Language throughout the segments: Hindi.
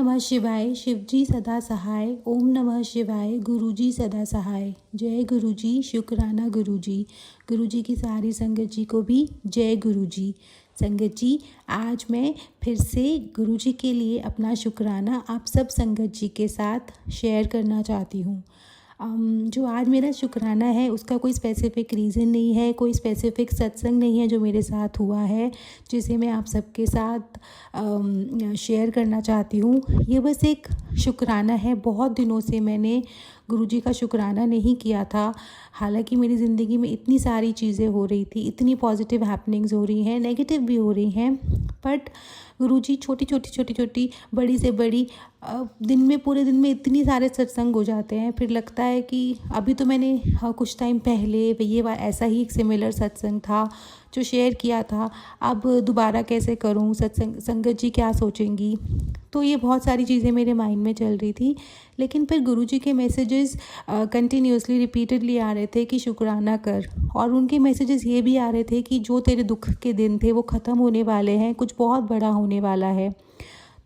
नमः शिवाय, शिवजी सदा सहाय। ओम नमः शिवाय, गुरुजी सदा सहाय। जय गुरुजी, शुक्राना गुरुजी। गुरुजी की सारी संगत जी को भी जय गुरुजी। संगत जी, आज मैं फिर से गुरुजी के लिए अपना शुक्राना आप सब संगत जी के साथ शेयर करना चाहती हूँ। जो आज मेरा शुक्राना है उसका कोई स्पेसिफ़िक रीज़न नहीं है, कोई स्पेसिफ़िक सत्संग नहीं है जो मेरे साथ हुआ है जिसे मैं आप सबके साथ शेयर करना चाहती हूँ। ये बस एक शुक्राना है। बहुत दिनों से मैंने गुरुजी का शुक्राना नहीं किया था। हालांकि मेरी ज़िंदगी में इतनी सारी चीज़ें हो रही थी, इतनी पॉजिटिव हैपनिंग्स हो रही हैं, नेगेटिव भी हो रही हैं, बट गुरुजी छोटी, बड़ी से बड़ी दिन में, पूरे दिन में इतनी सारे सत्संग हो जाते हैं। फिर लगता है कि अभी तो मैंने कुछ टाइम पहले ये ऐसा ही एक सिमिलर सत्संग था जो शेयर किया था, अब दोबारा कैसे करूं, सत्संग संगत जी क्या सोचेंगी। तो ये बहुत सारी चीज़ें मेरे माइंड में चल रही थी। लेकिन फिर गुरुजी के मैसेजेस कंटिन्यूसली रिपीटेडली आ रहे थे कि शुक्राना कर, और उनके मैसेजेस ये भी आ रहे थे कि जो तेरे दुख के दिन थे वो ख़त्म होने वाले हैं, कुछ बहुत बड़ा होने वाला है।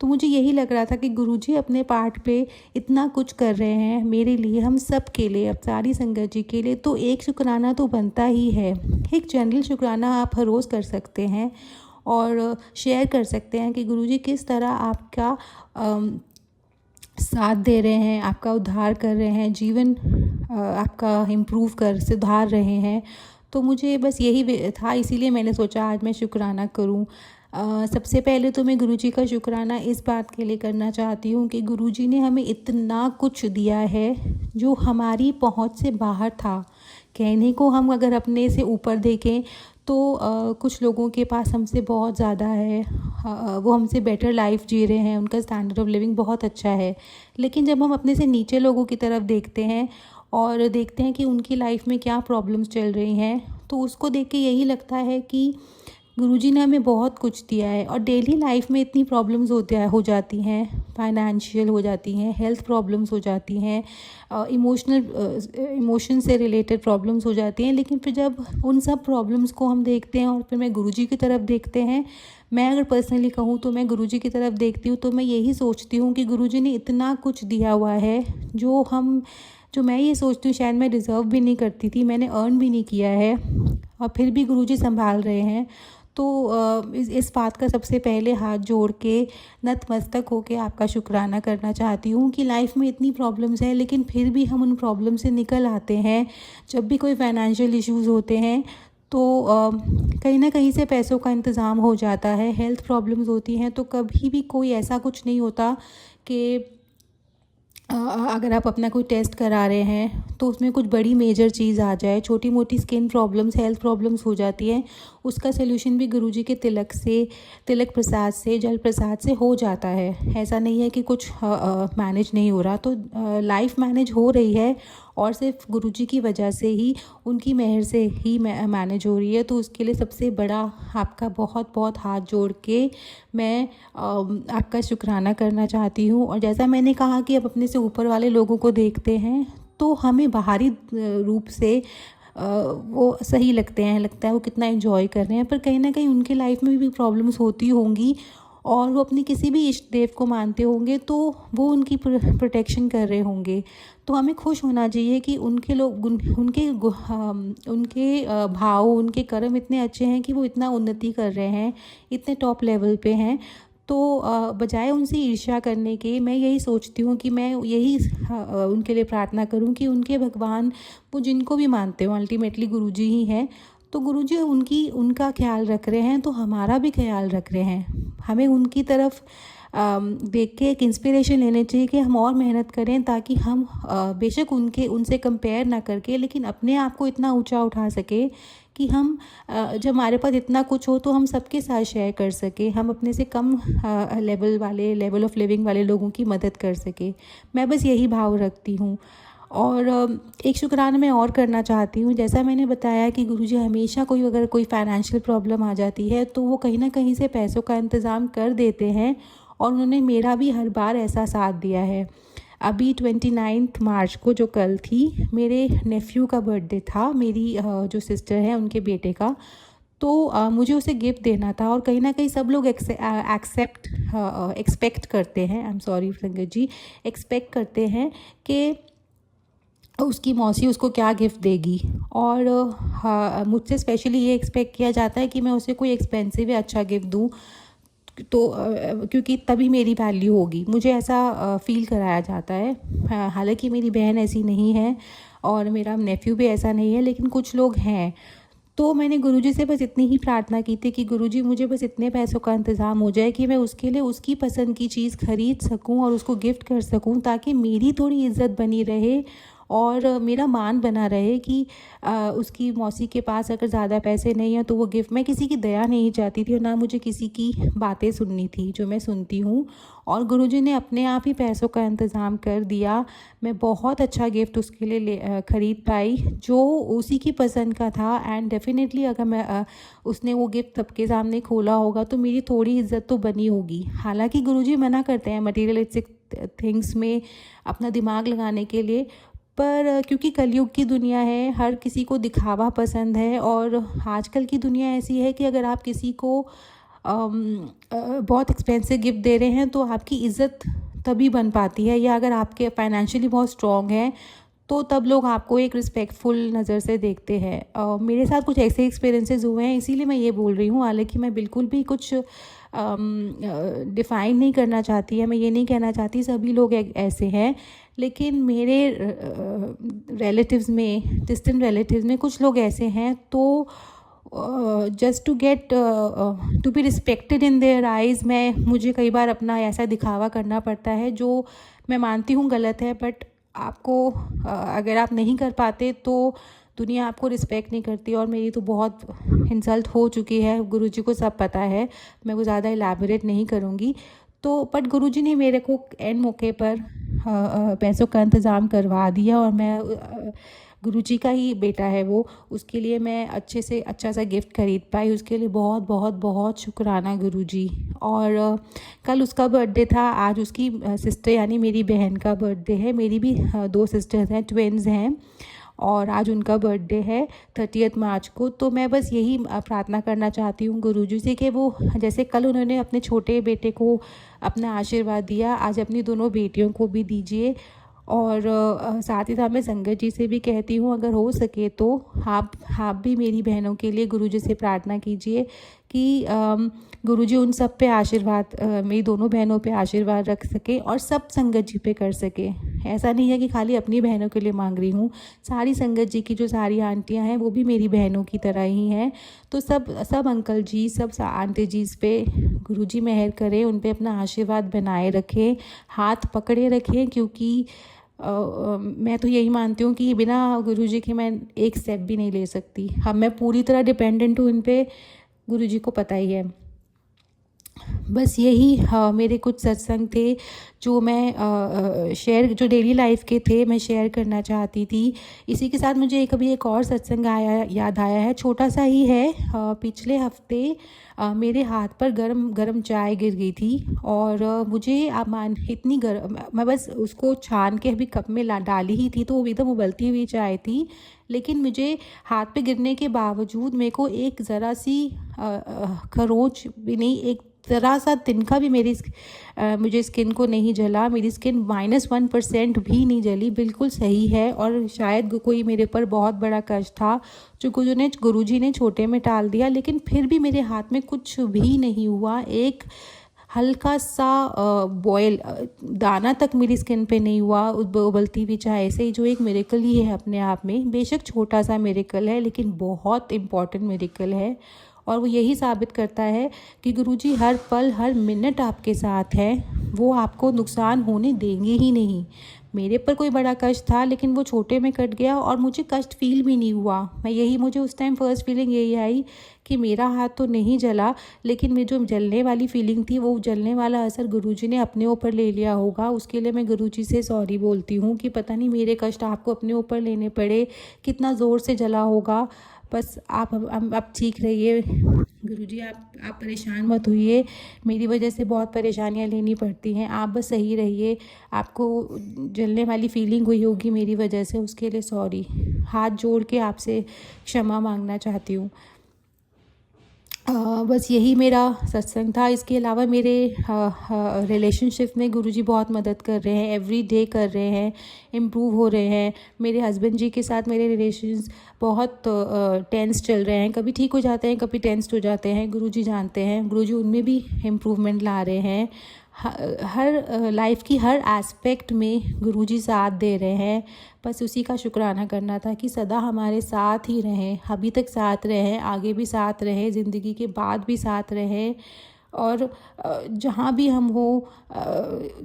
तो मुझे यही लग रहा था कि गुरुजी अपने पार्ट पे इतना कुछ कर रहे हैं मेरे लिए, हम सब के लिए, अब सारी संगत जी के लिए, तो एक शुक्राना तो बनता ही है। एक जनरल शुक्राना आप हर रोज़ कर सकते हैं और शेयर कर सकते हैं कि गुरुजी किस तरह आपका साथ दे रहे हैं, आपका उद्धार कर रहे हैं, जीवन आपका सुधार रहे हैं। तो मुझे बस यही था, इसीलिए मैंने सोचा आज मैं शुक्राना करूं। सबसे पहले तो मैं गुरुजी का शुक्राना इस बात के लिए करना चाहती हूँ कि गुरुजी ने हमें इतना कुछ दिया है जो हमारी पहुँच से बाहर था। कहने को हम अगर अपने से ऊपर देखें तो कुछ लोगों के पास हमसे बहुत ज़्यादा है, वो हमसे बेटर लाइफ जी रहे हैं, उनका स्टैंडर्ड ऑफ लिविंग बहुत अच्छा है। लेकिन जब हम अपने से नीचे लोगों की तरफ देखते हैं और देखते हैं कि उनकी लाइफ में क्या प्रॉब्लम्स चल रही हैं, तो उसको देख के यही लगता है कि गुरुजी ने हमें बहुत कुछ दिया है। और डेली लाइफ में इतनी प्रॉब्लम्स हो जाती हैं, फाइनेंशियल हो जाती हैं, हेल्थ प्रॉब्लम्स हो जाती हैं, इमोशन से रिलेटेड प्रॉब्लम्स हो जाती हैं। लेकिन फिर जब उन सब प्रॉब्लम्स को हम देखते हैं और फिर मैं गुरुजी की तरफ देखते हैं, मैं अगर पर्सनली कहूँ तो मैं गुरुजी की तरफ देखती हूँ तो मैं यही सोचती हूँ कि गुरुजी ने इतना कुछ दिया हुआ है जो मैं ये सोचती हूँ शायद मैं डिज़र्व भी नहीं करती थी, मैंने अर्न भी नहीं किया है, और फिर भी गुरुजी संभाल रहे हैं। तो इस बात का सबसे पहले हाथ जोड़ के नतमस्तक होके आपका शुक्राना करना चाहती हूँ कि लाइफ में इतनी प्रॉब्लम्स हैं लेकिन फिर भी हम उन प्रॉब्लम से निकल आते हैं। जब भी कोई फाइनेंशियल इश्यूज़ होते हैं तो कहीं ना कहीं से पैसों का इंतज़ाम हो जाता है। हेल्थ प्रॉब्लम्स होती हैं तो कभी भी कोई ऐसा कुछ नहीं होता कि अगर आप अपना कोई टेस्ट करा रहे हैं तो उसमें कुछ बड़ी मेजर चीज़ आ जाए। छोटी मोटी स्किन प्रॉब्लम्स, हेल्थ प्रॉब्लम्स हो जाती हैं, उसका सलूशन भी गुरुजी के तिलक प्रसाद से, जल प्रसाद से हो जाता है। ऐसा नहीं है कि कुछ मैनेज नहीं हो रहा। तो लाइफ मैनेज हो रही है और सिर्फ गुरुजी की वजह से ही, उनकी मेहर से ही मैनेज हो रही है। तो उसके लिए सबसे बड़ा आपका बहुत बहुत हाथ जोड़ के मैं आपका शुक्राना करना चाहती हूँ। और जैसा मैंने कहा कि अब अपने से ऊपर वाले लोगों को देखते हैं तो हमें बाहरी रूप से वो सही लगते हैं, लगता है वो कितना एंजॉय कर रहे हैं, पर कहीं ना कहीं उनके लाइफ में भी प्रॉब्लम्स होती होंगी और वो अपने किसी भी इष्ट देव को मानते होंगे तो वो उनकी प्रोटेक्शन कर रहे होंगे। तो हमें खुश होना चाहिए कि उनके भाव, उनके कर्म इतने अच्छे हैं कि वो इतना उन्नति कर रहे हैं, इतने टॉप लेवल पे हैं। तो बजाय उनसे ईर्ष्या करने के, मैं यही सोचती हूँ कि मैं यही उनके लिए प्रार्थना करूँ कि उनके भगवान, वो जिनको भी मानते हो, अल्टीमेटली गुरुजी ही हैं। तो गुरुजी उनका ख्याल रख रहे हैं तो हमारा भी ख्याल रख रहे हैं। हमें उनकी तरफ देख के एक इंस्पिरेशन लेने चाहिए कि हम और मेहनत करें ताकि हम बेशक उनसे कंपेयर ना करके, लेकिन अपने आप को इतना ऊंचा उठा सके कि हम जब हमारे पास इतना कुछ हो तो हम सबके साथ शेयर कर सके, हम अपने से कम लेवल ऑफ लिविंग वाले लोगों की मदद कर सके। मैं बस यही भाव रखती हूँ। और एक शुक्राना मैं और करना चाहती हूँ। जैसा मैंने बताया कि गुरुजी हमेशा अगर कोई फाइनेंशियल प्रॉब्लम आ जाती है तो वो कहीं ना कहीं से पैसों का इंतज़ाम कर देते हैं, और उन्होंने मेरा भी हर बार ऐसा साथ दिया है। अभी 29 मार्च को, जो कल थी, मेरे नेफ्यू का बर्थडे था, मेरी जो सिस्टर है उनके बेटे का। तो मुझे उसे गिफ्ट देना था और कहीं न कहीं सब लोग एक्सपेक्ट करते हैं, आई एम सॉरी संगत जी, एक्सपेक्ट करते हैं कि उसकी मौसी उसको क्या गिफ्ट देगी। और हाँ, मुझसे स्पेशली ये एक्सपेक्ट किया जाता है कि मैं उसे कोई एक्सपेंसिव या अच्छा गिफ्ट दूँ, तो क्योंकि तभी मेरी वैल्यू होगी, मुझे ऐसा फ़ील कराया जाता है। हालांकि मेरी बहन ऐसी नहीं है और मेरा नेफ्यू भी ऐसा नहीं है, लेकिन कुछ लोग हैं। तो मैंने गुरुजी से बस इतनी ही प्रार्थना की थी कि गुरुजी मुझे बस इतने पैसों का इंतज़ाम हो जाए कि मैं उसके लिए उसकी पसंद की चीज़ खरीद सकूं और उसको गिफ्ट कर सकूं, ताकि मेरी थोड़ी इज़्ज़त बनी रहे और मेरा मान बना रहे कि उसकी मौसी के पास अगर ज़्यादा पैसे नहीं हैं तो वो गिफ्ट, मैं किसी की दया नहीं चाहती थी और ना मुझे किसी की बातें सुननी थी जो मैं सुनती हूँ। और गुरुजी ने अपने आप ही पैसों का इंतज़ाम कर दिया। मैं बहुत अच्छा गिफ्ट उसके लिए ख़रीद पाई जो उसी की पसंद का था। एंड डेफिनेटली अगर मैं उसने वो गिफ्ट सबके सामने खोला होगा तो मेरी थोड़ी इज़्ज़त तो बनी होगी। हालांकि गुरुजी मना करते हैं मटीरियलिस्टिक थिंग्स में अपना दिमाग लगाने के लिए, पर क्योंकि कलयुग की दुनिया है, हर किसी को दिखावा पसंद है और आजकल की दुनिया ऐसी है कि अगर आप किसी को बहुत एक्सपेंसिव गिफ्ट दे रहे हैं तो आपकी इज़्ज़त तभी बन पाती है, या अगर आपके फाइनेंशियली बहुत स्ट्रॉन्ग हैं तो तब लोग आपको एक रिस्पेक्टफुल नज़र से देखते हैं। मेरे साथ कुछ ऐसे एक्सपीरियंसेस हुए हैं, इसीलिए मैं ये बोल रही हूँ। हालांकि मैं बिल्कुल भी कुछ डिफ़ाइन नहीं करना चाहती है, मैं ये नहीं कहना चाहती सभी लोग ऐसे हैं, लेकिन मेरे रिलेटिव्स में, डिस्टेंट रिलेटिव्स में कुछ लोग ऐसे हैं। तो just to get to be respected in their eyes, मुझे कई बार अपना ऐसा दिखावा करना पड़ता है जो मैं मानती हूँ गलत है, बट आपको अगर आप नहीं कर पाते तो दुनिया आपको रिस्पेक्ट नहीं करती। और मेरी तो बहुत इंसल्ट हो चुकी है, गुरुजी को सब पता है, मैं वो ज़्यादा इलैबोरेट नहीं करूँगी। तो बट गुरुजी ने मेरे को एंड मौके पर पैसों का इंतज़ाम करवा दिया और मैं गुरुजी का ही बेटा है वो, उसके लिए मैं अच्छे से अच्छा सा गिफ्ट खरीद पाई। उसके लिए बहुत बहुत बहुत शुक्राना गुरुजी। और कल उसका बर्थडे था, आज उसकी सिस्टर यानी मेरी बहन का बर्थडे है। मेरी भी 2 सिस्टर्स हैं, ट्विन्स हैं, और आज उनका बर्थडे है 30 मार्च को। तो मैं बस यही प्रार्थना करना चाहती हूँ गुरुजी से कि वो, जैसे कल उन्होंने अपने छोटे बेटे को अपना आशीर्वाद दिया, आज अपनी दोनों बेटियों को भी दीजिए। और साथ ही साथ मैं संगत जी से भी कहती हूँ, अगर हो सके तो आप भी मेरी बहनों के लिए गुरुजी से प्रार्थना कीजिए कि गुरुजी उन सब पे आशीर्वाद, मेरी दोनों बहनों पे आशीर्वाद रख सके और सब संगत जी पे कर सके। ऐसा नहीं है कि खाली अपनी बहनों के लिए मांग रही हूँ, सारी संगत जी की जो सारी आंटियाँ हैं वो भी मेरी बहनों की तरह ही हैं। तो सब अंकल जी, सब आंटी जी पे गुरुजी मेहर करें, उन पे अपना आशीर्वाद बनाए रखें, हाथ पकड़े रखें। क्योंकि मैं तो यही मानती हूँ कि बिना गुरुजी के मैं एक स्टेप भी नहीं ले सकती। अब मैं पूरी तरह डिपेंडेंट हूँ इन पे, गुरुजी को पता ही है। बस यही मेरे कुछ सत्संग थे जो मैं शेयर, जो डेली लाइफ के थे, मैं शेयर करना चाहती थी। इसी के साथ मुझे अभी एक और सत्संग याद आया है, छोटा सा ही है। पिछले हफ्ते मेरे हाथ पर गरम गरम चाय गिर गई थी और मुझे आप मान इतनी गरम, मैं बस उसको छान के अभी कप में डाली ही थी तो वो एकदम उबलती हुई चाय थी, लेकिन मुझे हाथ पे गिरने के बावजूद मेरे को एक ज़रा सी खरोंच भी नहीं, एक ज़रा सा तिनका भी मुझे स्किन को नहीं जला। मेरी स्किन -1% भी नहीं जली, बिल्कुल सही है। और शायद कोई मेरे ऊपर बहुत बड़ा कष्ट था जो गुरुजी ने छोटे में टाल दिया, लेकिन फिर भी मेरे हाथ में कुछ भी नहीं हुआ। एक हल्का सा बॉयल दाना तक मेरी स्किन पे नहीं हुआ उबलती हुई चाय से, जो एक मिरेकल ही है अपने आप में। बेशक छोटा सा मिरेकल है लेकिन बहुत इम्पॉर्टेंट मिरेकल है। और वो यही साबित करता है कि गुरुजी हर पल हर मिनट आपके साथ हैं, वो आपको नुकसान होने देंगे ही नहीं। मेरे पर कोई बड़ा कष्ट था लेकिन वो छोटे में कट गया और मुझे कष्ट फील भी नहीं हुआ। मुझे उस टाइम फर्स्ट फीलिंग यही आई कि मेरा हाथ तो नहीं जला, लेकिन मेरी जो जलने वाली फीलिंग थी, वो जलने वाला असर गुरुजी ने अपने ऊपर ले लिया होगा। उसके लिए मैं गुरुजी से सॉरी बोलती हूँ कि पता नहीं मेरे कष्ट आपको अपने ऊपर लेने पड़े, कितना ज़ोर से जला होगा। बस आप ठीक रहिए गुरुजी, आप परेशान मत होइए, मेरी वजह से बहुत परेशानियां लेनी पड़ती हैं। आप बस सही रहिए, आपको जलने वाली फीलिंग हुई होगी मेरी वजह से, उसके लिए सॉरी। हाथ जोड़ के आपसे क्षमा मांगना चाहती हूँ। बस यही मेरा सत्संग था। इसके अलावा मेरे रिलेशनशिप में गुरुजी बहुत मदद कर रहे हैं, एवरी डे कर रहे हैं, इम्प्रूव हो रहे हैं। मेरे हस्बैंड जी के साथ मेरे रिलेशंस बहुत टेंस चल रहे हैं, कभी ठीक हो जाते हैं, कभी टेंस्ड हो जाते हैं। गुरुजी जानते हैं, गुरुजी उनमें भी इम्प्रूवमेंट ला रहे हैं। हर लाइफ की हर एस्पेक्ट में गुरुजी साथ दे रहे हैं। बस उसी का शुक्राना करना था कि सदा हमारे साथ ही रहें, अभी तक साथ रहें, आगे भी साथ रहें, ज़िंदगी के बाद भी साथ रहें। और जहाँ भी हम हो,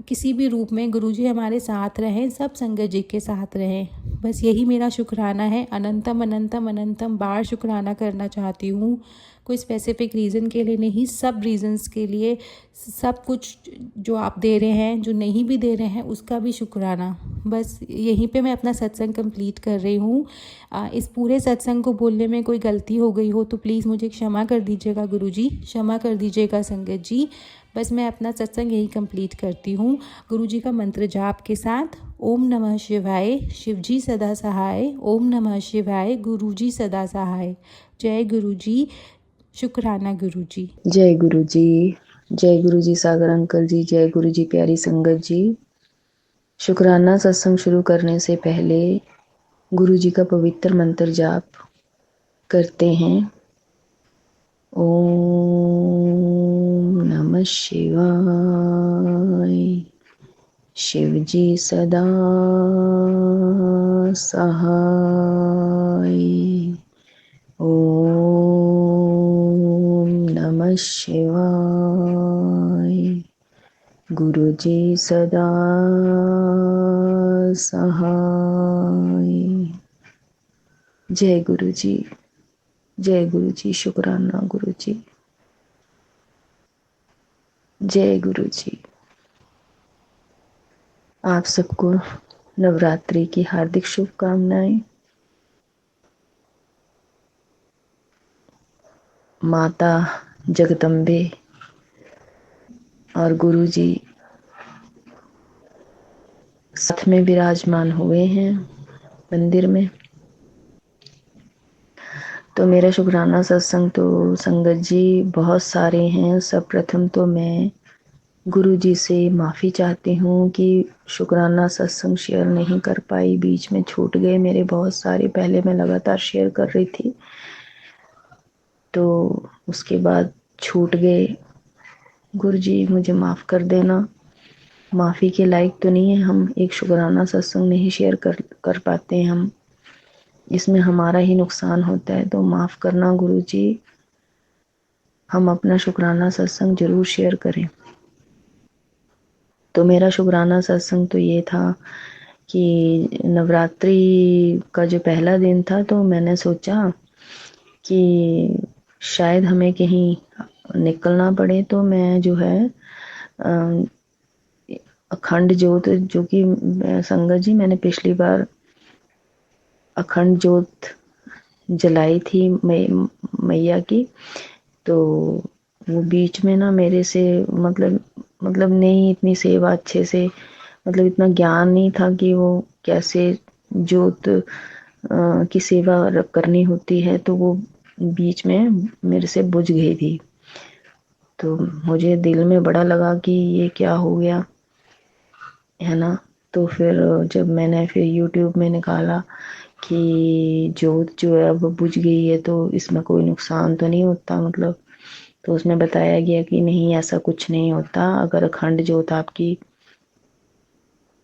किसी भी रूप में गुरुजी हमारे साथ रहें, सब संगत जी के साथ रहें। बस यही मेरा शुक्राना है। अनंतम अनंतम अनंतम बार शुक्राना करना चाहती हूँ। कोई स्पेसिफिक रीज़न के लिए नहीं, सब रीज़न्स के लिए। सब कुछ जो आप दे रहे हैं, जो नहीं भी दे रहे हैं, उसका भी शुक्राना। बस यहीं पे मैं अपना सत्संग कंप्लीट कर रही हूँ। इस पूरे सत्संग को बोलने में कोई गलती हो गई हो तो प्लीज़ मुझे क्षमा कर दीजिएगा गुरुजी, क्षमा कर दीजिएगा संगत जी। बस मैं अपना सत्संग यही कंप्लीट करती हूँ गुरुजी का मंत्र जाप के साथ। ओम नमः शिवाय, शिवजी सदा सहाय। ओम नमः शिवाय, गुरुजी सदा सहाय। जय गुरुजी, शुक्राना गुरुजी। जय गुरु जी, जय गुरु जी सागर अंकल जी, जय गुरु जी प्यारी संगत जी। शुक्राना सत्संग शुरू करने से पहले गुरु जी का पवित्र मंत्र जाप करते हैं। ओम नमः शिवाय, शिव जी सदा सहाय। ओम नमः शिवाय, गुरु जी सदा सहाय। जय गुरु जी, जय गुरु जी, शुक्राना गुरु जी। जय गुरु जी। आप सबको नवरात्रि की हार्दिक शुभकामनाएं। माता जगदम्बे और गुरु जी साथ में विराजमान हुए हैं मंदिर में। तो मेरा शुक्राना सत्संग तो संगत जी बहुत सारे हैं। सब प्रथम तो मैं गुरु जी से माफ़ी चाहती हूँ कि शुक्राना सत्संग शेयर नहीं कर पाई, बीच में छूट गए मेरे बहुत सारे। पहले मैं लगातार शेयर कर रही थी, तो उसके बाद छूट गए। गुरु जी मुझे माफ़ कर देना। माफ़ी के लायक तो नहीं है हम, एक शुक्राना सत्संग नहीं शेयर कर पाते हैं हम, इसमें हमारा ही नुकसान होता है, तो माफ़ करना गुरु जी। हम अपना शुक्राना सत्संग जरूर शेयर करें। तो मेरा शुक्राना सत्संग तो ये था कि नवरात्रि का जो पहला दिन था, तो मैंने सोचा कि शायद हमें कहीं निकलना पड़े, तो मैं जो है अखंड ज्योत, जो कि संगत जी मैंने पिछली बार अखंड ज्योत जलाई थी मैया की, तो वो बीच में ना मेरे से मतलब नहीं इतनी सेवा अच्छे से, मतलब इतना ज्ञान नहीं था कि वो कैसे ज्योत की सेवा करनी होती है, तो वो बीच में मेरे से बुझ गई थी। तो मुझे दिल में बड़ा लगा कि ये क्या हो गया है ना। तो फिर जब मैंने फिर YouTube में निकाला कि ज्योत जो है अब बुझ गई है, तो इसमें कोई नुकसान तो नहीं होता, मतलब तो उसमें बताया गया कि नहीं, ऐसा कुछ नहीं होता। अगर अखंड ज्योत आपकी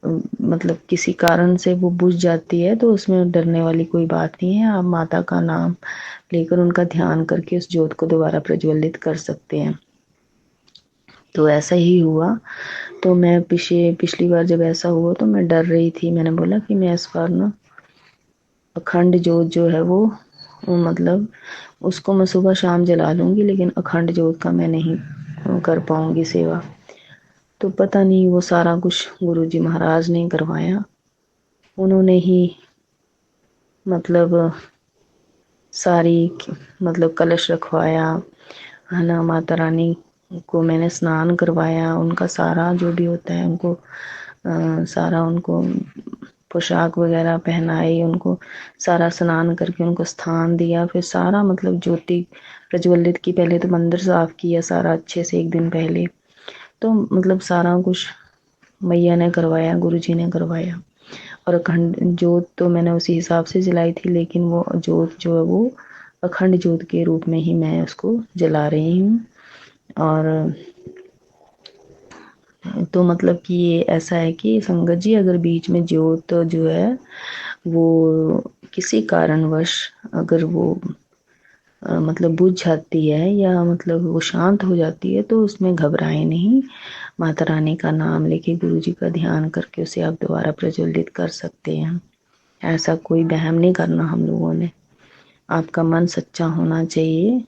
मतलब किसी कारण से वो बुझ जाती है, तो उसमें डरने वाली कोई बात नहीं है। आप माता का नाम लेकर उनका ध्यान करके उस ज्योत को दोबारा प्रज्वलित कर सकते हैं। तो ऐसा ही हुआ। तो मैं पिछली बार जब ऐसा हुआ तो मैं डर रही थी। मैंने बोला कि मैं इस बार ना अखंड ज्योत जो है वो मतलब उसको मैं सुबह शाम जला लूँगी, लेकिन अखंड ज्योत का मैं नहीं कर पाऊँगी सेवा। तो पता नहीं वो सारा कुछ गुरुजी महाराज ने करवाया। उन्होंने ही मतलब सारी मतलब कलश रखवाया है ना, माता रानी को मैंने स्नान करवाया, उनका सारा जो भी होता है उनको सारा उनको पोशाक वगैरह पहनाई, उनको सारा स्नान करके उनको स्थान दिया, फिर सारा मतलब ज्योति प्रज्वलित की। पहले तो मंदिर साफ किया सारा अच्छे से एक दिन पहले, तो मतलब सारा कुछ मैया ने करवाया, गुरुजी ने करवाया। और अखंड जोत तो मैंने उसी हिसाब से जलाई थी, लेकिन वो जोत जो है वो अखंड जोत के रूप में ही मैं उसको जला रही हूँ। और तो मतलब कि ये ऐसा है कि संगत जी, अगर बीच में जोत जो है वो किसी कारणवश अगर वो मतलब बुझ जाती है या मतलब वो शांत हो जाती है, तो उसमें घबराए नहीं। माता रानी का नाम लेके, गुरु जी का ध्यान करके उसे आप दोबारा प्रज्वलित कर सकते हैं। ऐसा कोई वहम नहीं करना हम लोगों ने, आपका मन सच्चा होना चाहिए,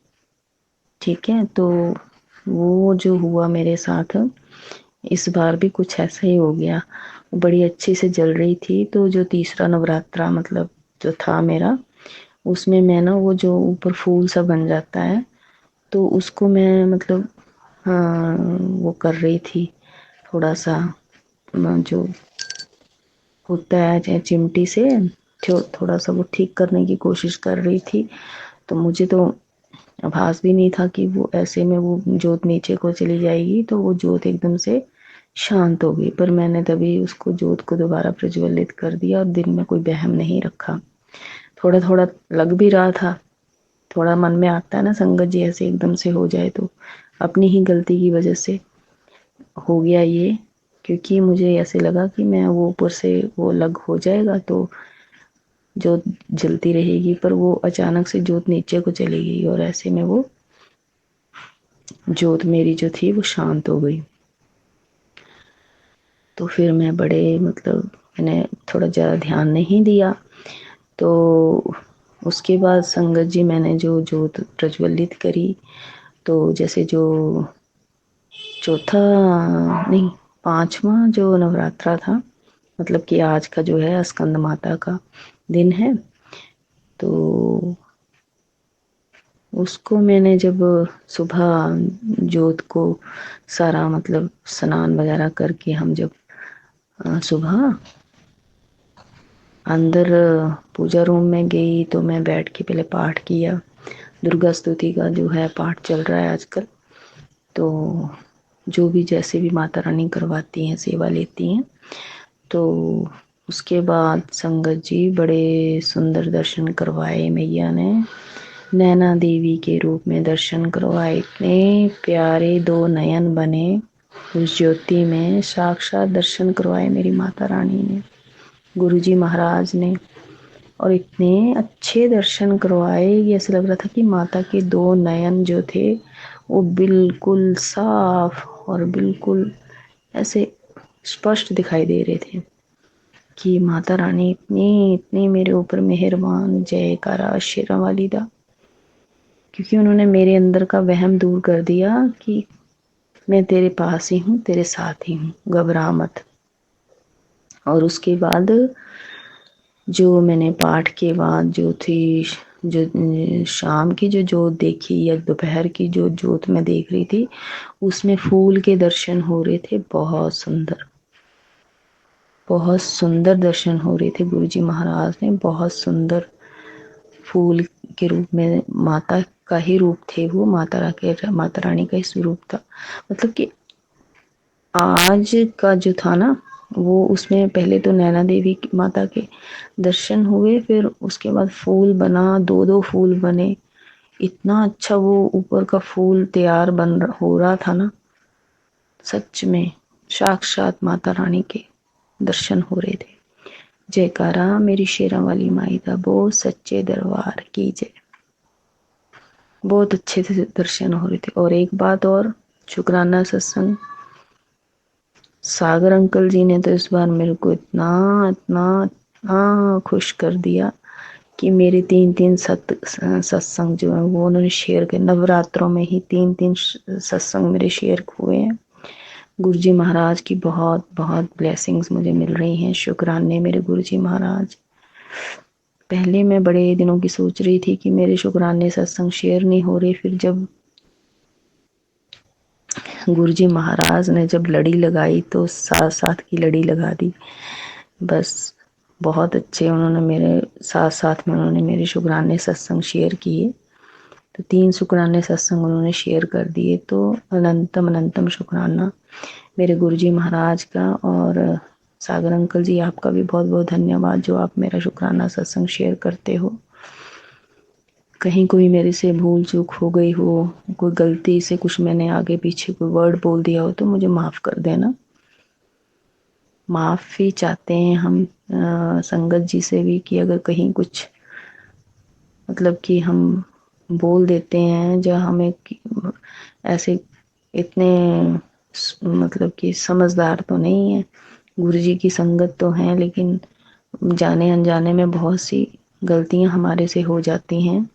ठीक है। तो वो जो हुआ मेरे साथ, इस बार भी कुछ ऐसा ही हो गया। वो बड़ी अच्छी से जल रही थी, तो जो तीसरा नवरात्रा मतलब जो था मेरा, उसमें मैं ना वो जो ऊपर फूल सा बन जाता है, तो उसको मैं मतलब हाँ वो कर रही थी, थोड़ा सा जो होता है चाहे चिमटी से थोड़ा सा वो ठीक करने की कोशिश कर रही थी। तो मुझे तो आभास भी नहीं था कि वो ऐसे में वो जोत नीचे को चली जाएगी, तो वो जोत एकदम से शांत हो गई। पर मैंने तभी उसको जोत को दोबारा प्रज्वलित कर दिया और दिन में कोई वहम नहीं रखा। थोड़ा थोड़ा लग भी रहा था, थोड़ा मन में आता है ना संगत जी, ऐसे एकदम से हो जाए तो अपनी ही गलती की वजह से हो गया ये। क्योंकि मुझे ऐसे लगा कि मैं वो ऊपर से वो लग हो जाएगा तो जोत जलती रहेगी, पर वो अचानक से जोत नीचे को चली गई और ऐसे में वो जोत मेरी जो थी वो शांत हो गई। तो फिर मैं बड़े मतलब मैंने थोड़ा ज़्यादा ध्यान नहीं दिया। तो उसके बाद संगत जी मैंने जो जोत प्रज्वलित करी, तो जैसे जो चौथा नहीं पांचवा जो नवरात्रा था, मतलब कि आज का जो है स्कंद माता का दिन है, तो उसको मैंने जब सुबह जोत को सारा मतलब स्नान वगैरह करके हम जब सुबह अंदर पूजा रूम में गई, तो मैं बैठ के पहले पाठ किया। दुर्गा स्तुति का जो है पाठ चल रहा है आजकल, तो जो भी जैसे भी माता रानी करवाती हैं सेवा लेती हैं। तो उसके बाद संगत जी बड़े सुंदर दर्शन करवाए मैया ने, नैना देवी के रूप में दर्शन करवाए। इतने प्यारे दो नयन बने उस ज्योति में, साक्षात दर्शन करवाए मेरी माता रानी ने, गुरुजी महाराज ने। और इतने अच्छे दर्शन करवाए, ये ऐसा लग रहा था कि माता के दो नयन जो थे वो बिल्कुल साफ और बिल्कुल ऐसे स्पष्ट दिखाई दे रहे थे कि माता रानी इतनी इतनी मेरे ऊपर मेहरबान, जयकारा शेरा वाली दा। क्योंकि उन्होंने मेरे अंदर का वहम दूर कर दिया कि मैं तेरे पास ही हूँ, तेरे साथ ही हूँ, घबरा मत। और उसके बाद जो मैंने पाठ के बाद जो थी, जो शाम की जो जोत देखी या दोपहर की जो जोत मैं देख रही थी, उसमें फूल के दर्शन हो रहे थे, बहुत सुंदर, बहुत सुंदर दर्शन हो रहे थे। गुरुजी महाराज ने बहुत सुंदर फूल के रूप में, माता का ही रूप थे वो, माता रानी का ही स्वरूप था। मतलब कि आज का जो था ना वो, उसमें पहले तो नैना देवी माता के दर्शन हुए, फिर उसके बाद फूल बना, दो दो फूल बने। इतना अच्छा वो ऊपर का फूल तैयार हो रहा था ना, सच में साक्षात माता रानी के दर्शन हो रहे थे। जयकारा मेरी शेरा वाली माई का, बहुत सच्चे दरबार की जय। बहुत अच्छे से दर्शन हो रहे थे। और एक बात और, शुक्राना सत्संग, सागर अंकल जी ने तो इस बार मेरे को इतना इतना इतना खुश कर दिया कि मेरे तीन तीन सत्संग जो है वो उन्होंने शेयर किए। नवरात्रों में ही तीन तीन सत्संग मेरे शेयर हुए हैं। गुरुजी महाराज की बहुत बहुत ब्लेसिंग्स मुझे मिल रही हैं। शुक्राने मेरे गुरुजी महाराज। पहले मैं बड़े दिनों की सोच रही थी कि मेरे शुक्राने सत्संग शेयर नहीं हो रहे, फिर जब गुरुजी महाराज ने जब लड़ी लगाई तो साथ साथ की लड़ी लगा दी। बस बहुत अच्छे उन्होंने मेरे साथ साथ में उन्होंने मेरे शुक्राने सत्संग शेयर किए। तो 3 शुक्राने सत्संग उन्होंने शेयर कर दिए। तो अनंतम अनंतम शुक्राना मेरे गुरुजी महाराज का। और सागर अंकल जी, आपका भी बहुत बहुत धन्यवाद जो आप मेरा शुक्राना सत्संग शेयर करते हो। कहीं कोई मेरे से भूल चूक हो गई हो, कोई गलती से कुछ मैंने आगे पीछे कोई वर्ड बोल दिया हो तो मुझे माफ़ कर देना। माफ़ी चाहते हैं हम संगत जी से भी कि अगर कहीं कुछ मतलब कि हम बोल देते हैं जो हमें ऐसे इतने मतलब कि समझदार तो नहीं है, गुरुजी की संगत तो हैं, लेकिन जाने अनजाने में बहुत सी गलतियां हमारे से हो जाती हैं।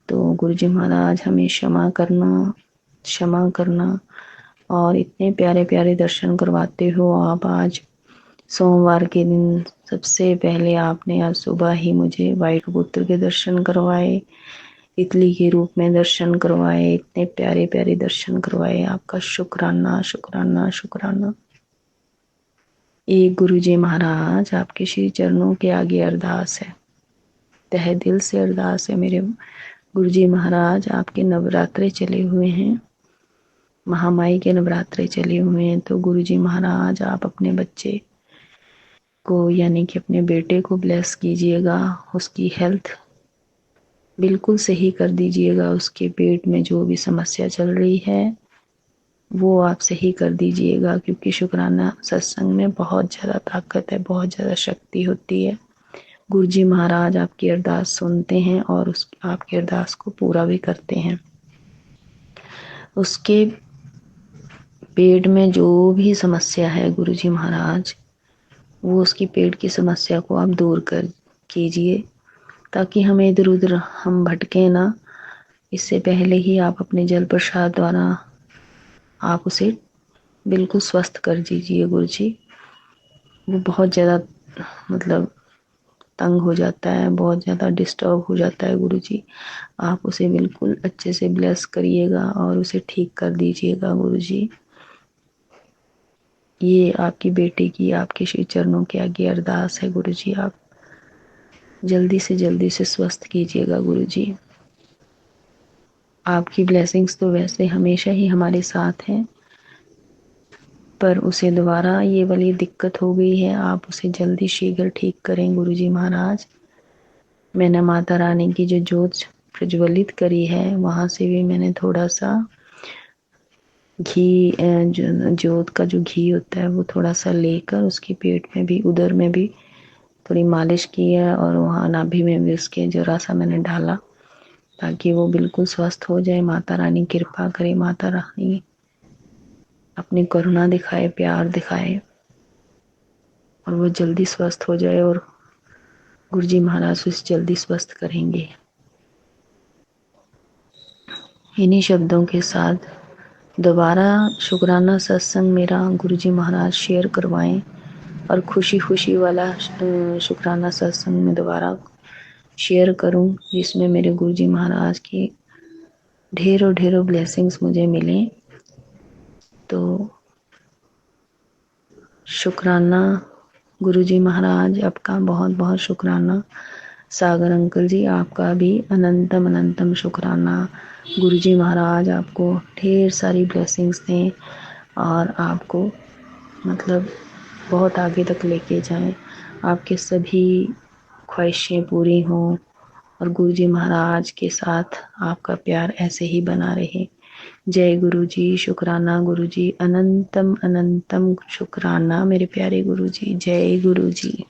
तो गुरुजी महाराज हमें क्षमा करना। और इतने प्यारे प्यारे दर्शन करवाते हो आप। आज सोमवार के दिन सबसे पहले आपने आज सुबह ही मुझे वाइट कबूतर के दर्शन करवाए, तितली के रूप में दर्शन करवाए, इतने प्यारे प्यारे दर्शन करवाए। आपका शुक्राना शुक्राना शुक्राना। एक गुरुजी महाराज, आपके श्री चरणों के आगे अरदास है, तहे दिल से अरदास है मेरे गुरुजी महाराज। आपके नवरात्रे चले हुए हैं, महामाई के नवरात्रे चले हुए हैं। तो गुरुजी महाराज आप अपने बच्चे को यानी कि अपने बेटे को ब्लेस कीजिएगा, उसकी हेल्थ बिल्कुल सही कर दीजिएगा। उसके पेट में जो भी समस्या चल रही है वो आप सही कर दीजिएगा, क्योंकि शुक्राना सत्संग में बहुत ज़्यादा ताकत है, बहुत ज़्यादा शक्ति होती है। गुरुजी महाराज आपकी अरदास सुनते हैं और आपकी अरदास को पूरा भी करते हैं। उसके पेट में जो भी समस्या है गुरुजी महाराज, वो उसकी पेट की समस्या को आप दूर कर कीजिए, ताकि हमें इधर उधर हम भटके ना। इससे पहले ही आप अपने जल प्रसाद द्वारा आप उसे बिल्कुल स्वस्थ कर दीजिए गुरुजी। वो बहुत ज़्यादा मतलब तंग हो जाता है, बहुत ज़्यादा डिस्टर्ब हो जाता है गुरुजी। आप उसे बिल्कुल अच्छे से ब्लेस करिएगा और उसे ठीक कर दीजिएगा गुरुजी। ये आपकी बेटी की आपके श्री चरणों के आगे अरदास है गुरुजी। आप जल्दी से स्वस्थ कीजिएगा गुरुजी। आपकी ब्लेसिंग्स तो वैसे हमेशा ही हमारे साथ हैं, पर उसे दोबारा ये वाली दिक्कत हो गई है, आप उसे जल्दी शीघ्र ठीक करें गुरुजी महाराज। मैंने माता रानी की जो ज्योत प्रज्वलित करी है वहाँ से भी मैंने थोड़ा सा घी, ज्योत का जो घी होता है वो थोड़ा सा लेकर उसके पेट में भी, उदर में भी थोड़ी मालिश की है, और वहाँ नाभि में भी उसके जरा सा मैंने डाला, ताकि वो बिल्कुल स्वस्थ हो जाए। माता रानी कृपा करे, माता रानी अपनी करुणा दिखाए, प्यार दिखाए और वो जल्दी स्वस्थ हो जाए, और गुरुजी महाराज उसे जल्दी स्वस्थ करेंगे। इन्हीं शब्दों के साथ दोबारा शुक्राना सत्संग मेरा गुरुजी महाराज शेयर करवाएं, और खुशी खुशी वाला शुक्राना सत्संग में दोबारा शेयर करूं, जिसमें मेरे गुरुजी महाराज की ढेरों ढेरों ब्लेसिंग्स मुझे मिलें। तो शुक्राना गुरुजी महाराज, आपका बहुत बहुत शुक्राना। सागर अंकल जी, आपका भी अनंतम अनंतम शुक्राना। गुरुजी महाराज आपको ढेर सारी ब्लेसिंग्स दें और आपको मतलब बहुत आगे तक लेके जाएं, आपके सभी ख्वाहिशें पूरी हों, और गुरुजी महाराज के साथ आपका प्यार ऐसे ही बना रहे। जय गुरुजी, शुक्राना गुरुजी, अनंतम अनंतम शुक्राना मेरे प्यारे गुरुजी। जय गुरुजी।